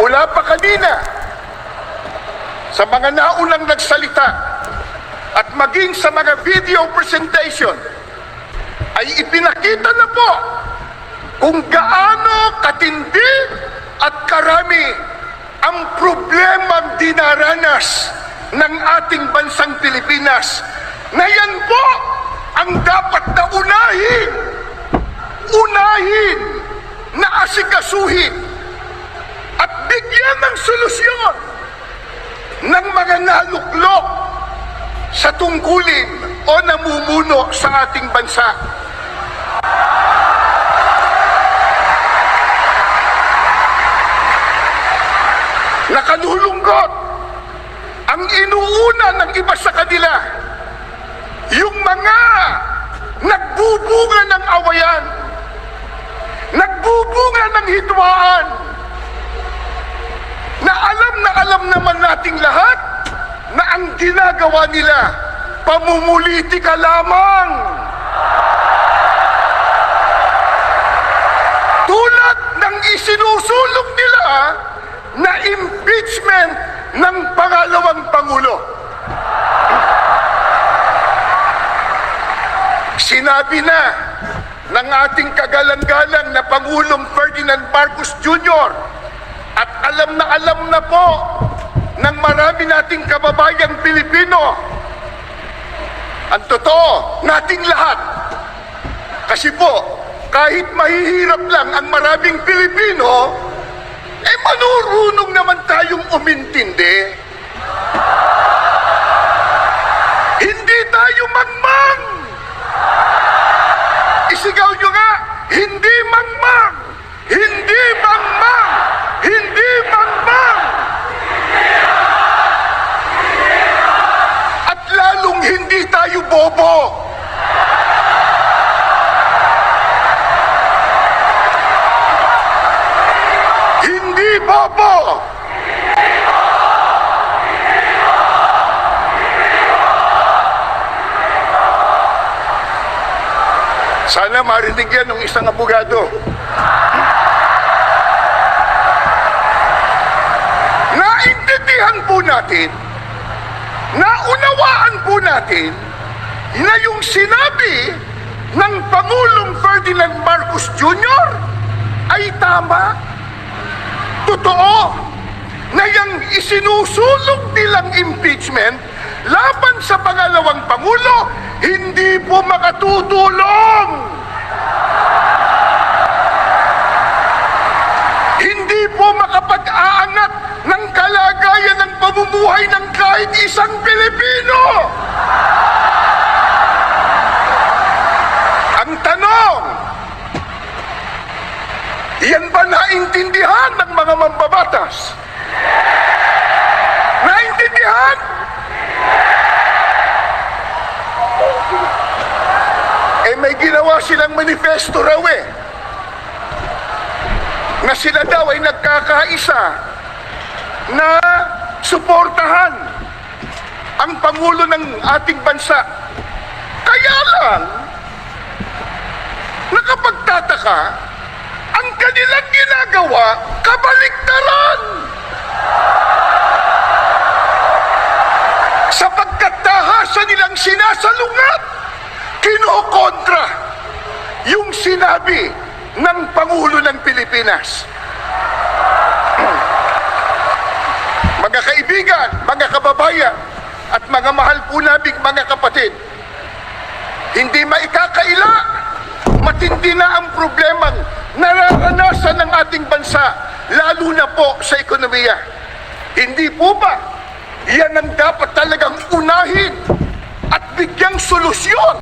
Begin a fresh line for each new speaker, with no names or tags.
mula pa kanina sa mga naunang nagsalita at maging sa mga video presentation ay ipinakita na po kung gaano katindi at karami ang problemang dinaranas ng ating bansang Pilipinas, na yan po ang dapat na unahin na asikasuhin at bigyan ng solusyon ng mga naluklok sa tungkulin o namumuno sa ating bansa. Nakalulungkot ang inuuna ng iba sa kanila, yung mga nagbubunga ng awayan, nagbubunga ng hidwaan, na alam naman nating lahat na ang ginagawa nila pamumulitika lamang. Tulad ng isinusulong nila na impeachment ng pangalawang Pangulo. Sinabi na ng ating kagalang-galang na Pangulong Ferdinand Marcos Jr. at alam na po ng marami nating kababayang Pilipino, ang totoo nating lahat. Kasi po, kahit mahihirap lang ang maraming Pilipino, manurunong naman tayong umintindi. Hindi tayo mangmang. Isigaw nyo nga, hindi mangmang! Hindi mangmang! Hindi mangmang! At lalong hindi tayo bobo. Hindi bobo! Sana marinig yan ng isang abogado. Naintindihan po natin, naunawaan po natin na yung sinabi ng Pangulong Ferdinand Marcos Jr. ay tama. Totoo na yung isinusulong nilang impeachment laban sa pangalawang Pangulo hindi po makatutulong. Hindi po makapag-aangat ng kalagayan ng pamumuhay ng kahit isang Pilipino. Ang tanong, yan ba naintindihan ng mga mambabatas? Naintindihan? May ginawa silang manifesto raw na sila daw ay nagkakaisa na suportahan ang Pangulo ng ating bansa. Kaya lang, nakapagtataka, ang kanilang ginagawa, kabaliktaran. Sapagkat tahasa nilang sinasalungat, kinokontra yung sinabi ng Pangulo ng Pilipinas. Mga kaibigan, mga kababayan, at mga mahal po naming mga kapatid, hindi maikakaila, matindi na ang problemang nararanasan ng ating bansa, lalo na po sa ekonomiya. Hindi po ba yan ang dapat talagang unahin at bigyang solusyon